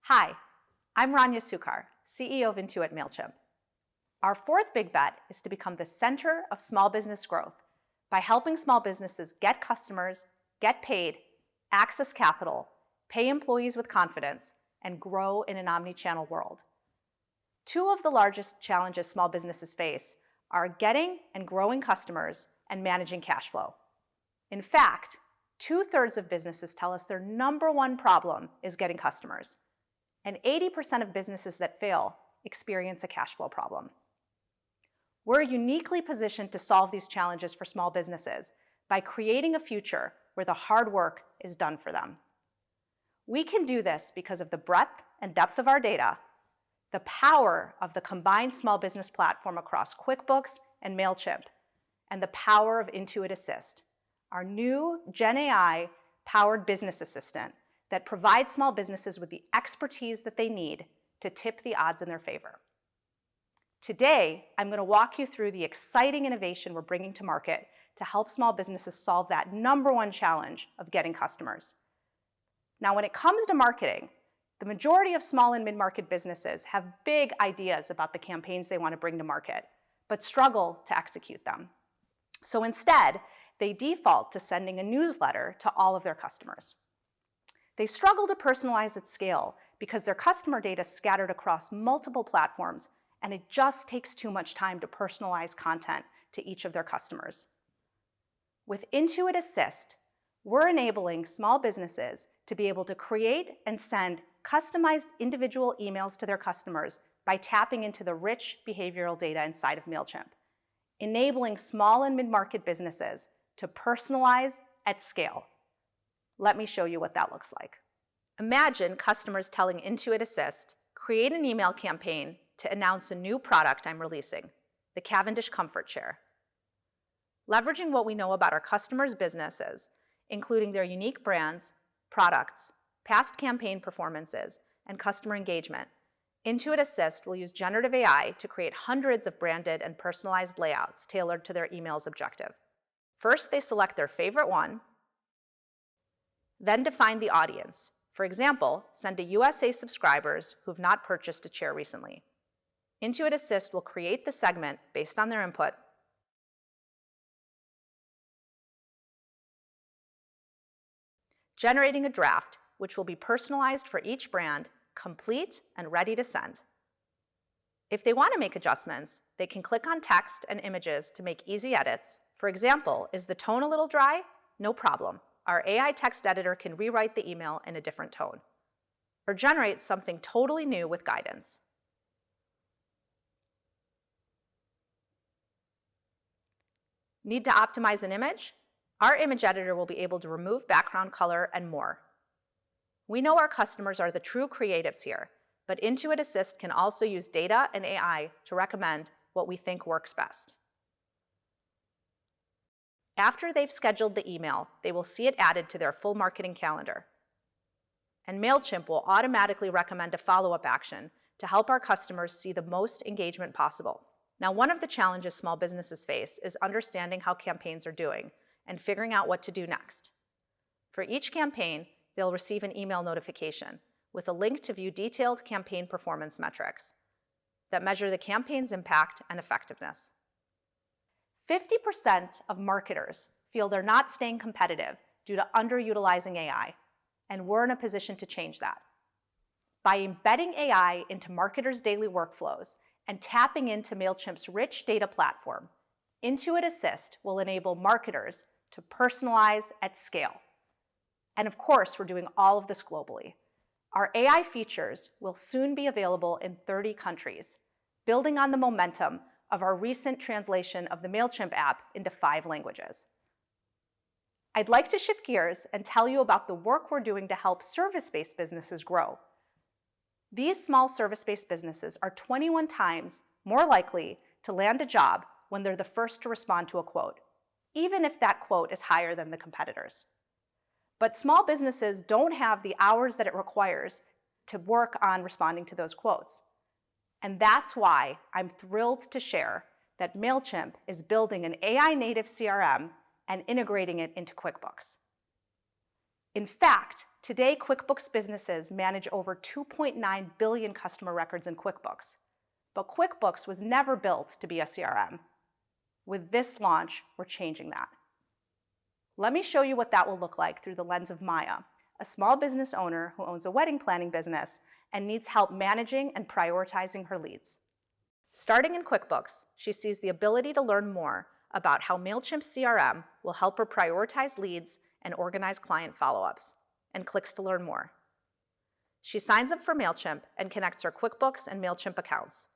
Hi, I'm Rania Sukar, CEO of Intuit MailChimp. Our fourth big bet is to become the center of small business growth by helping small businesses get customers, get paid, access capital, pay employees with confidence, and grow in an omni-channel world. Two of the largest challenges small businesses face are getting and growing customers and managing cash flow. In fact, 2/3 of businesses tell us their number one problem is getting customers, and 80% of businesses that fail experience a cash flow problem. We're uniquely positioned to solve these challenges for small businesses by creating a future where the hard work is done for them. We can do this because of the breadth and depth of our data, the power of the combined small business platform across QuickBooks and MailChimp, and the power of Intuit Assist, our new Gen AI-powered business assistant that provides small businesses with the expertise that they need to tip the odds in their favor. Today, I'm going to walk you through the exciting innovation we're bringing to market to help small businesses solve that number one challenge of getting customers. Now, when it comes to marketing, the majority of small and mid-market businesses have big ideas about the campaigns they want to bring to market, but struggle to execute them. So instead, they default to sending a newsletter to all of their customers. They struggle to personalize at scale because their customer data is scattered across multiple platforms, and it just takes too much time to personalize content to each of their customers. With Intuit Assist, we're enabling small businesses to be able to create and send customized individual emails to their customers by tapping into the rich behavioral data inside of MailChimp, enabling small and mid-market businesses to personalize at scale. Let me show you what that looks like. Imagine customers telling Intuit Assist, create an email campaign to announce a new product I'm releasing, the Cavendish Comfort Chair. Leveraging what we know about our customers' businesses, including their unique brands, products, past campaign performances, and customer engagement, Intuit Assist will use generative AI to create hundreds of branded and personalized layouts tailored to their email's objective. First, they select their favorite one, then define the audience. For example, send to USA subscribers who've not purchased a chair recently. Intuit Assist will create the segment based on their input, generating a draft which will be personalized for each brand, complete and ready to send. If they want to make adjustments, they can click on text and images to make easy edits. For example, is the tone a little dry? No problem. Our AI text editor can rewrite the email in a different tone, or generate something totally new with guidance. Need to optimize an image? Our image editor will be able to remove background color and more. We know our customers are the true creatives here, but Intuit Assist can also use data and AI to recommend what we think works best. After they've scheduled the email, they will see it added to their full marketing calendar. And MailChimp will automatically recommend a follow-up action to help our customers see the most engagement possible. Now, one of the challenges small businesses face is understanding how campaigns are doing and figuring out what to do next. For each campaign, they'll receive an email notification with a link to view detailed campaign performance metrics that measure the campaign's impact and effectiveness. 50% of marketers feel they're not staying competitive due to underutilizing AI, and we're in a position to change that. By embedding AI into marketers' daily workflows and tapping into MailChimp's rich data platform, Intuit Assist will enable marketers to personalize at scale. And of course, we're doing all of this globally. Our AI features will soon be available in 30 countries, building on the momentum of our recent translation of the MailChimp app into 5 languages. I'd like to shift gears and tell you about the work we're doing to help service-based businesses grow. These small service-based businesses are 21 times more likely to land a job when they're the first to respond to a quote, even if that quote is higher than the competitors. But small businesses don't have the hours that it requires to work on responding to those quotes. And that's why I'm thrilled to share that MailChimp is building an AI-native CRM and integrating it into QuickBooks. In fact, today QuickBooks businesses manage over 2.9 billion customer records in QuickBooks. But QuickBooks was never built to be a CRM. With this launch, we're changing that. Let me show you what that will look like through the lens of Maya, a small business owner who owns a wedding planning business and needs help managing and prioritizing her leads. Starting in QuickBooks, she sees the ability to learn more about how MailChimp CRM will help her prioritize leads and organize client follow-ups, and clicks to learn more. She signs up for MailChimp and connects her QuickBooks and MailChimp accounts,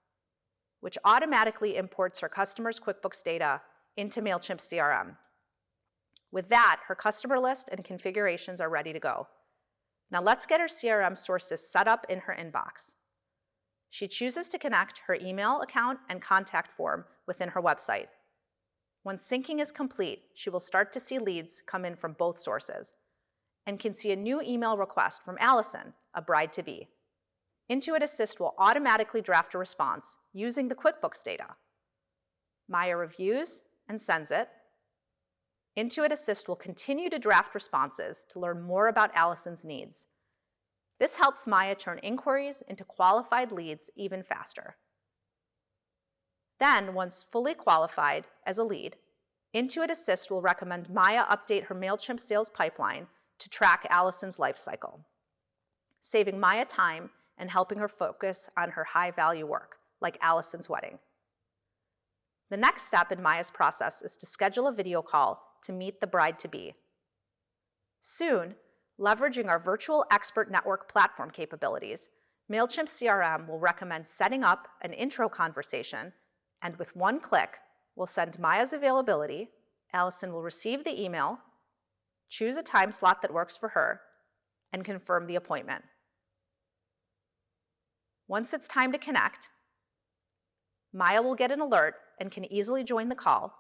which automatically imports her customers' QuickBooks data into MailChimp CRM. With that, her customer list and configurations are ready to go. Now let's get her CRM sources set up in her inbox. She chooses to connect her email account and contact form within her website. Once syncing is complete, she will start to see leads come in from both sources and can see a new email request from Allison, a bride-to-be. Intuit Assist will automatically draft a response using the QuickBooks data. Maya reviews and sends it. Intuit Assist will continue to draft responses to learn more about Allison's needs. This helps Maya turn inquiries into qualified leads even faster. Then, once fully qualified as a lead, Intuit Assist will recommend Maya update her MailChimp sales pipeline to track Allison's life cycle, saving Maya time and helping her focus on her high-value work, like Allison's wedding. The next step in Maya's process is to schedule a video call to meet the bride-to-be. Soon, leveraging our virtual expert network platform capabilities, MailChimp CRM will recommend setting up an intro conversation, and with one click, we'll send Maya's availability, Allison will receive the email, choose a time slot that works for her, and confirm the appointment. Once it's time to connect, Maya will get an alert and can easily join the call.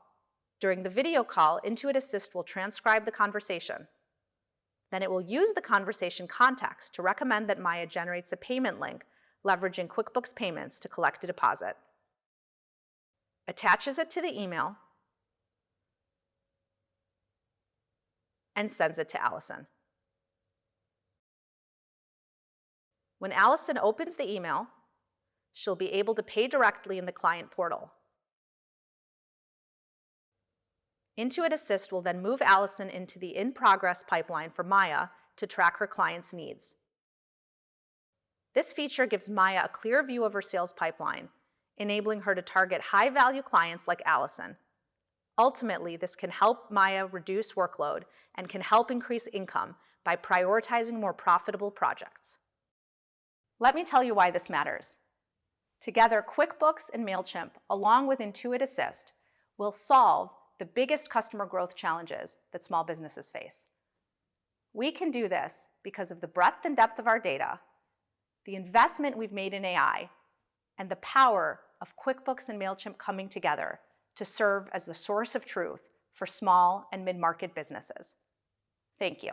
During the video call, Intuit Assist will transcribe the conversation. Then it will use the conversation context to recommend that Maya generates a payment link leveraging QuickBooks Payments to collect a deposit, attaches it to the email, and sends it to Allison. When Allison opens the email, she'll be able to pay directly in the client portal. Intuit Assist will then move Allison into the in-progress pipeline for Maya to track her clients' needs. This feature gives Maya a clear view of her sales pipeline, enabling her to target high-value clients like Allison. Ultimately, this can help Maya reduce workload and can help increase income by prioritizing more profitable projects. Let me tell you why this matters. Together, QuickBooks and MailChimp, along with Intuit Assist, will solve the biggest customer growth challenges that small businesses face. We can do this because of the breadth and depth of our data, the investment we've made in AI, and the power of QuickBooks and MailChimp coming together to serve as the source of truth for small and mid-market businesses. Thank you.